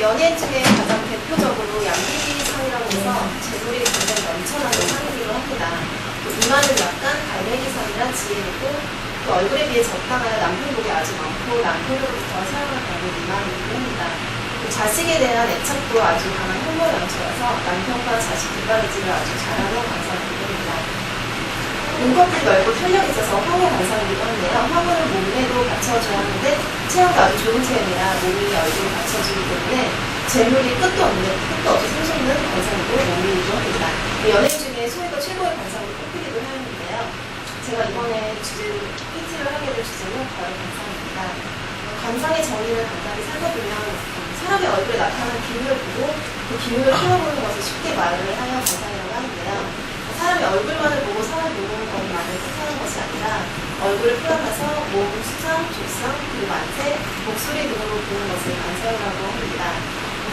연예인 중에 가장 대표적으로 양귀비상이라고 해서 재물이 굉장히 넘쳐나는 상이기도 합니다. 이마는 약간 갈매기상이라 지혜롭고 또 얼굴에 비해 적당한 남편복이 아주 많고 남편으로부터 사랑을 받는 이마이기도 합니다. 자식에 대한 애착도 아주 강한 혐오 연초라서 남편과 자식 뒷바라지를 아주 잘하는 관상이기도 합니다. 눈꺼풀이 넓고 탄력이 있어서 황후 관상이기도 한데요. 황후는 몸매도 받쳐줘야 하는데 체형도 아주 좋은 체형이라 몸이 얼굴을 받쳐주기 때문에 재물이 끝도 없이 솟는 관상이고 몸이기도 합니다. 연예인 중에 소위가 최고의 관상으로 꼽히기도 하는데요. 제가 이번에 PT를 하게 될 주제는 과연 관상입니다. 관상의 정의를 간단히 살펴보면 사람의 얼굴에 나타나는 기운을 보고 그 기운을 풀어보는 것을 쉽게 말을 하여 관상이라고 하는데요. 사람의 얼굴만을 보고 상을 보는 것만을 뜻하는 것이 아니라 얼굴을 포함해서 몸, 수상, 족상, 그리고 만세, 목소리 등으로 보는 것을 관상이라고 합니다.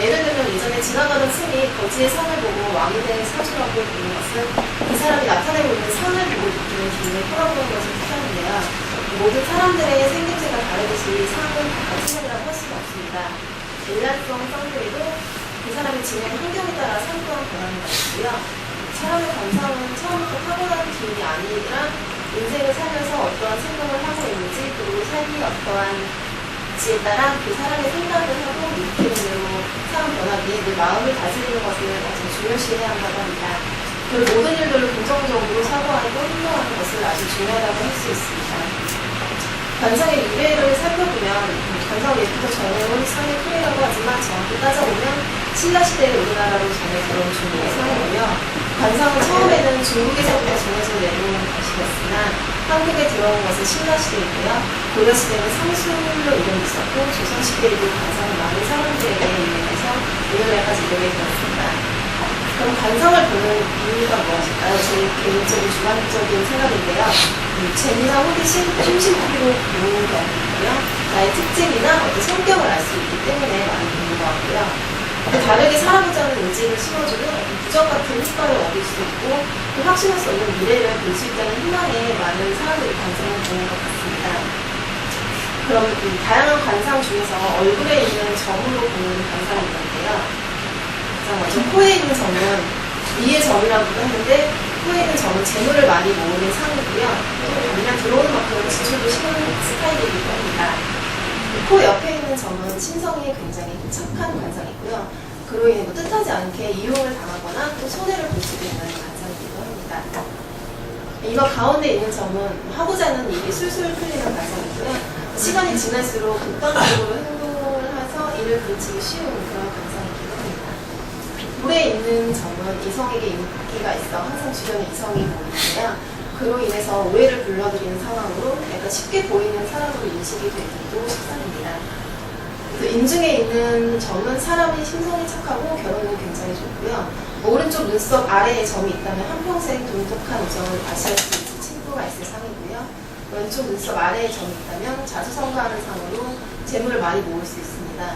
예를 들면 예전에 지나가던 승이 거지의 상을 보고 왕이 된 사주라고 보는 것은 그 사람이 나타내고 있는 상을 보고 느끼는 기운을 풀어보는 것을 뜻하는데요. 모든 사람들의 생김새가 다르듯이 상은 다 같은 상이라고 할 수는 없습니다. 일란성 쌍들이도 그 사람이 지내는 환경에 따라 상 또한 변하는 것이고요. 사람의 관상은 처음부터 타고난 기운이 아니라 인생을 살면서 어떠한 생각을 하고 있는지 그리고 삶이 어떠한지에 따라 그 사람의 생각을 하고 느끼는 대로 사람 변화기에 늘 마음을 다스리는 것을 아주 중요시해야 한다고 합니다. 그리고 모든 일들을 긍정적으로 사고하고 행동하는 것을 아주 중요하다고 할 수 있습니다. 관상의 유래를 살펴보면 관상 예부터 정해온 상의 토리라고 하지만 정확히 따져보면 신라시대에 우리나라로 전해 들어온 중국의 상이고요. 관상은 처음에는 중국에서부터 전해져 내려오는 것이었으나 한국에 들어온 것은 신라시대이고요. 고려시대는 상술로 이름이 있었고 조선시대에도 관상을 많은 사람들에게 유명해서 우리나라까지 이르게 되었습니다. 그럼 관상을 보는 이유가 무엇일까요? 제 개인적인 주관적인 생각인데요. 재미나 호기심, 심심풀이로 보는 경우고요. 나의 특징이나 어떤 성격을 알 수 있기 때문에 많이 보는 것 같고요. 다르게 살아보자는 의지를 심어주는 부적 같은 효과를 얻을 수 있고 또 확신할 수 없는 미래를 볼 수 있다는 희망에 많은 사람들이 관상을 보는 것 같습니다. 그럼 다양한 관상 중에서 얼굴에 있는 점으로 보는 관상이 있는데요. 가장 먼저 코에 있는 점은 미의 점이라고도 하는데 코에 있는 점은 재물을 많이 모으는 상이고요. 또 그냥 들어오는 만큼 지출도 심한 스타일이기도 합니다. 코 옆에 있는 점은 신성이 굉장히 착한 관상이고요. 그로 인해 뜻하지 않게 이용을 당하거나 또 손해를 볼 수도 있는 관상이기도 합니다. 이마 가운데 있는 점은 하고자 하는 일이 술술 풀리는 관상이고요. 시간이 지날수록 극단적으로 행동을 해서 일을 그르치기 쉬운 그런 관상이기도 합니다. 볼에 있는 점은 이성에게 인기가 있어 항상 주변에 이성이 모이는데요. 그로 인해서 오해를 불러들이는 상황으로 약간 쉽게 보이는 사람으로 인식이 되기도 십상입니다. 인중에 있는 점은 사람이 심성이 착하고 결혼은 굉장히 좋고요. 오른쪽 눈썹 아래에 점이 있다면 한평생 돈독한 우정을 과시할 수 있는 친구가 있을 상이고요. 왼쪽 눈썹 아래에 점이 있다면 자수성가하는 상으로 재물을 많이 모을 수 있습니다.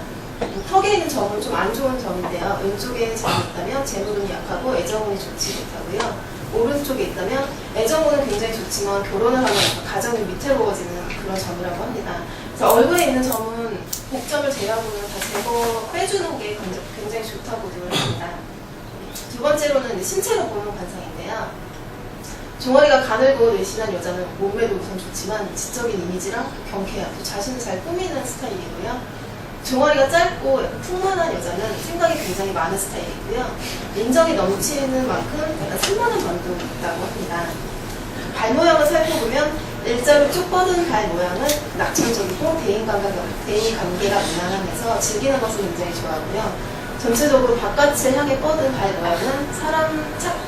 턱에 있는 점은 좀 안 좋은 점인데요. 왼쪽에 점이 있다면 재물은 약하고 애정운이 좋지 못하고요. 오른쪽에 있다면 애정운은 굉장히 좋지만 결혼을 하면 가정이 위태로워지는 그런 점이라고 합니다. 그래서 얼굴에 있는 점은 복점을 제외하고는 다 제거 빼주는 게 굉장히 좋다고도 합니다. 두 번째로는 신체로 보는 관상인데요. 종아리가 가늘고 늘씬한 여자는 몸매도 우선 좋지만 지적인 이미지랑 경쾌하고 자신을 잘 꾸미는 스타일이고요. 종아리가 짧고 풍만한 여자는 생각이 굉장히 많은 스타일이고요. 인정이 넘치는 만큼 약간 산만한 면도 있다고 합니다. 발 모양을 살펴보면 일자로 쭉 뻗은 발 모양은 낙천적이고 대인관계가 무난하면서 즐기는 것을 굉장히 좋아하고요. 전체적으로 바깥을 향해 뻗은 발 모양은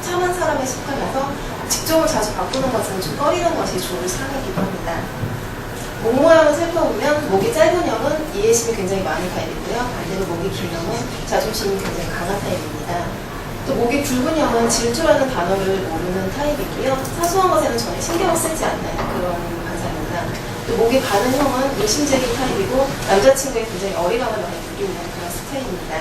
참한 사람에 속하면서 직종을 자주 바꾸는 것은 좀 꺼리는 것이 좋은 상이기도 합니다. 목 모양을 살펴보면 목이 짧은 형은 이해심이 굉장히 많은 타입이고요. 반대로 목이 긴 형은 자존심이 굉장히 강한 타입입니다. 또 목이 굵은 형은 질투라는 단어를 모르는 타입이고요. 사소한 것에는 전혀 신경을 쓰지 않는 그런 관상입니다. 또 목이 가는 형은 의심쟁이 타입이고 남자친구에 굉장히 어리광을 많이 부리는 그런 스타일입니다.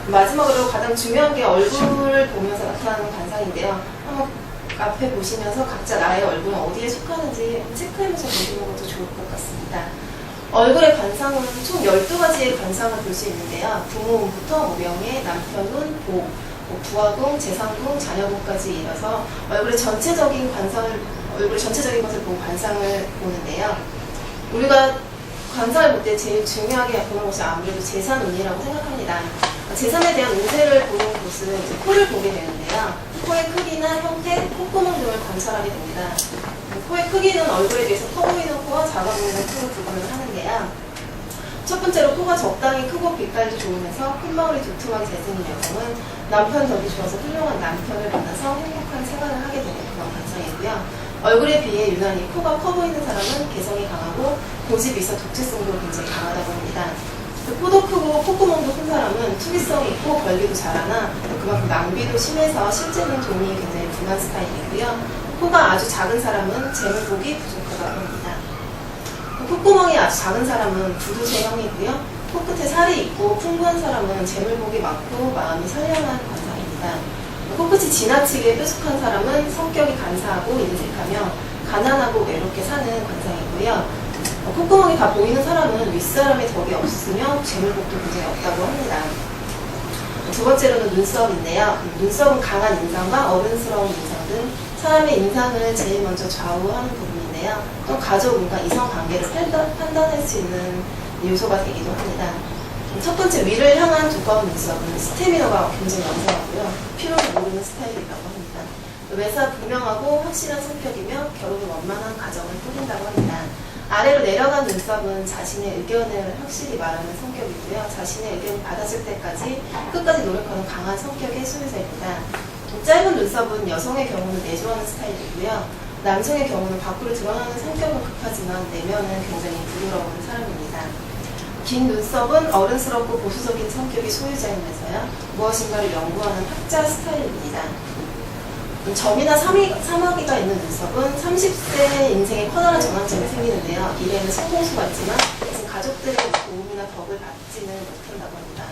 마지막으로 가장 중요한 게 얼굴을 보면서 나타나는 관상인데요. 한번 앞에 보시면서 각자 나의 얼굴은 어디에 속하는지 체크해서 보시는 것도 좋을 것 같습니다. 얼굴의 관상은 총 12가지의 관상을 볼 수 있는데요. 부모운부터 명예, 남편운, 복, 부하궁, 재산궁, 자녀궁까지 이뤄서 얼굴의 전체적인 것을 보고 관상을 보는데요. 우리가 관상을 볼 때 제일 중요하게 보는 것이 아무래도 재산운이라고 생각합니다. 재산에 대한 운세를 보는 곳은 이제 코를 보게 되는데요. 코의 크기나 형태, 콧구멍 등을 관찰하게 됩니다. 코의 크기는 얼굴에 비해서 커 보이는 코와 작아 보이는 코로 구분을 하는데요. 첫 번째로 코가 적당히 크고 빛깔이 좋으면서 콧망울이 두툼하게 잘생긴 여성은 남편 덕이 좋아서 훌륭한 남편을 만나서 행복한 생활을 하게 되는 그런 관상이고요. 얼굴에 비해 유난히 코가 커 보이는 사람은 개성이 강하고 고집이 있어 독재성도 굉장히 강하다고 합니다. 코도 크고 콧구멍도 큰 사람은 투기성이 있고 관리도 잘하나 그만큼 낭비도 심해서 실제는 돈이 굉장히 분한 스타일이고요. 코가 아주 작은 사람은 재물복이 부족하다고 합니다. 콧구멍이 아주 작은 사람은 부두제형이고요. 코끝에 살이 있고 풍부한 사람은 재물복이 많고 마음이 선량한 관상입니다. 코끝이 지나치게 뾰족한 사람은 성격이 간사하고 인색하며 가난하고 외롭게 사는 관상이고요. 콧구멍이 다 보이는 사람은 윗사람의 덕이 없으며 재물복도 굉장히 없다고 합니다. 두 번째로는 눈썹인데요. 눈썹은 강한 인상과 어른스러운 인상 등 사람의 인상을 제일 먼저 좌우하는 부분인데요. 또 가족과 이성관계를 판단할 수 있는 요소가 되기도 합니다. 첫 번째, 위를 향한 두꺼운 눈썹은 스태미너가 굉장히旺盛하고요. 피로를 모르는 스타일이라고 합니다. 외사 분명하고 확실한 성격이며 결혼을 원만한 가정을 꾸린다고 합니다. 아래로 내려간 눈썹은 자신의 의견을 확실히 말하는 성격이고요. 자신의 의견을 받아줄 때까지 끝까지 노력하는 강한 성격의 소유자입니다. 짧은 눈썹은 여성의 경우는 내조하는 스타일이고요. 남성의 경우는 밖으로 드러나는 성격은 급하지만 내면은 굉장히 부드러운 사람입니다. 긴 눈썹은 어른스럽고 보수적인 성격의 소유자이면서요. 무엇인가를 연구하는 학자 스타일입니다. 점이나 사마귀가 있는 눈썹은 30세 인생에 커다란 전환점이 생기는데요. 미래에는 성공수가 있지만 가족들의 도움이나 덕을 받지는 못한다고 합니다.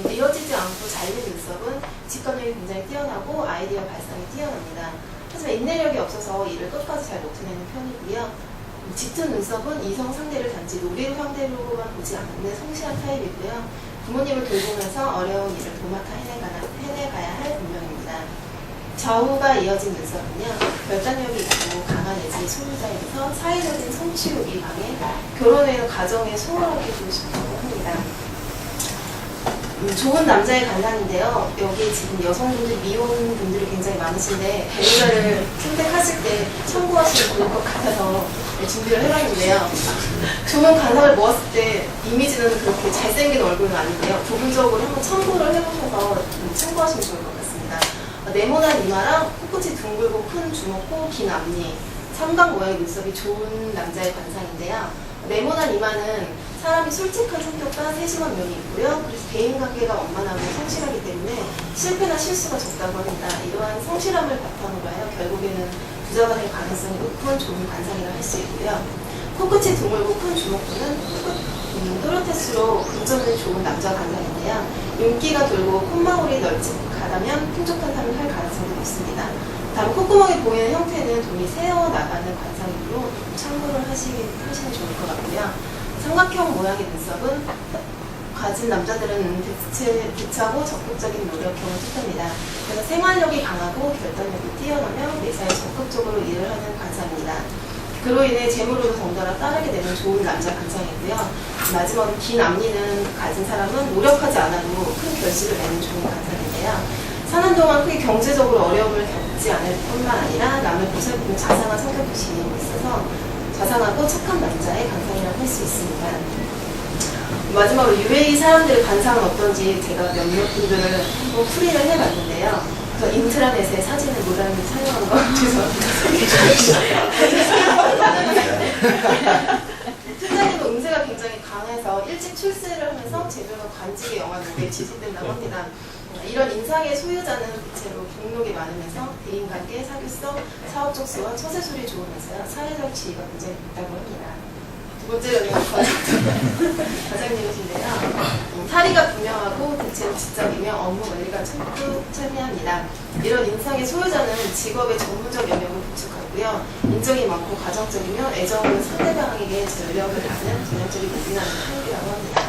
이어지지 않고 잘린 눈썹은 직관력이 굉장히 뛰어나고 아이디어 발상이 뛰어납니다. 하지만 인내력이 없어서 일을 끝까지 잘 못해내는 편이고요. 짙은 눈썹은 이성 상대를 단지 놀이로 상대로만 보지 않는 성실한 타입이고요. 부모님을 돌보면서 어려운 일을 도맡아 해내가야 할 운명입니다. 좌우가 이어진 눈썹은요, 결단력이 있고 강한 의지의 소유자이면서 사회적인 성취욕이 강해 결혼 후에는 가정에 소홀하게 두고 싶다고 합니다. 좋은 남자의 관상인데요. 여기 지금 여성분들, 미혼분들이 굉장히 많으신데 배우자를 선택하실 때 참고하시면 좋을 것 같아서 준비를 해봤는데요. 좋은 관상을 모았을 때 이미지는 그렇게 잘생긴 얼굴은 아닌데요. 부분적으로 한번 참고를 해보셔서 참고하시면 좋을 것 같습니다. 네모난 이마랑 코끝이 둥글고 큰 주먹코, 긴 앞니, 삼각 모양의 눈썹이 좋은 남자의 관상인데요. 네모난 이마는 사람이 솔직한 성격과 세심한 면이 있고요. 그래서 대인관계가 원만하고 성실하기 때문에 실패나 실수가 적다고 합니다. 이러한 성실함을 바탕으로 하여 결국에는 부자가 될 가능성이 높은 좋은 관상이라고 할 수 있고요. 코끝이 드물고 큰 주먹구는 또렷할수록 금전이 좋은 남자 관상인데요. 윤기가 돌고 콧망울이 널찍하다면 풍족한 삶을 할 가능성도 높습니다. 다음 콧구멍에 보이는 형태는 돈이 새어나가는 관상이므로 참고를 하시면 좋을 것 같고요. 삼각형 모양의 눈썹은 가진 남자들은 대차고 적극적인 노력형을 뜻합니다. 그래서 생활력이 강하고 결단력이 뛰어나며 매사에 적극적으로 일을 하는 관상입니다. 그로 인해 재물로도 덩달아 따르게 되는 좋은 남자 관상이고요. 마지막으로 긴 앞니는 가진 사람은 노력하지 않아도 큰 결실을 내는 좋은 관상인데요. 사는 동안 크게 경제적으로 어려움을 겪지 않을 뿐만 아니라 남을 보살피는 자상한 성격도 지니고 있어서 자상하고 착한 남자의 관상이라고 할 수 있습니다. 마지막으로 UAE 사람들의 관상은 어떤지 제가 몇몇 분들을 한번 풀이를 해봤는데요. 저 인트라넷에 사진을 무단히 촬영한 거 죄송합니다. 팀장님은 운세가 굉장히 강해서 일찍 출세를 하면서 재물과 관직의 영화에 지속된다고 합니다. 이런 인상의 소유자는 대체로 복록이 많으면서 대인관계, 사교성, 사업적 수와 처세술이 좋으면서요. 사회적 지위가 굉장히 높다고 합니다. 두 번째로는 과장님이신데요. 사리가 분명하고 대체로 지적이며 업무 원리가 철두철미합니다. 이런 인상의 소유자는 직업의 전문적 영역을 구축하고요. 인정이 많고 가정적이며 애정은 상대방에게 전력을 다하는 전형적인 예민한 타입이라고 합니다.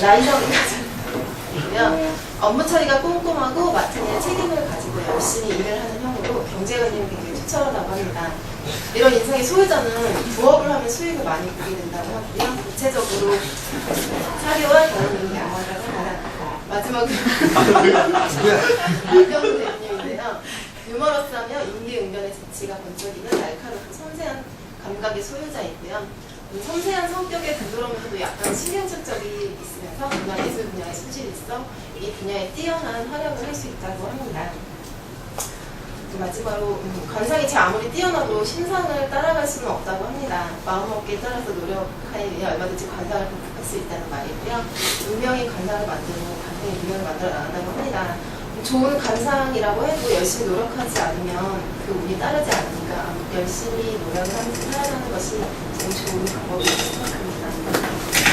나이성은 가정이고요. 업무 처리가 꼼꼼하고 맡은 일에 책임을 가지고 열심히 일을 하는 형으로 경제관념이 굉장히 투철하다고 합니다. 이런 인상의 소유자는 부업을 하면 수익을 많이 보게 된다고 하고요. 구체적으로 사료와 결혼을 양호하다고 합니다. 마지막으로 안경 대표님인데요. 유머러스하며 인기응변의 재치가 번쩍이는 날카롭고 섬세한 감각의 소유자이고요. 섬세한 성격의 부드러움에서도 약간 신경질적이 있으면서 문화예술 분야의 소질이 있어 이 분야에 뛰어난 활약을 할 수 있다고 합니다. 마지막으로 관상이 제 아무리 뛰어나도 신상을 따라갈 수는 없다고 합니다. 마음먹기에 따라서 노력하에 의해 얼마든지 관상을 극복할 수 있다는 말이고요. 운명이 관상을 만들고 관상이 운명을 만들어 나간다고 합니다. 좋은 관상이라고 해도 열심히 노력하지 않으면 그 운이 따르지 않으니까 열심히 노력을 하면서 살아가는 것이 제일 좋은 방법이라고 생각합니다.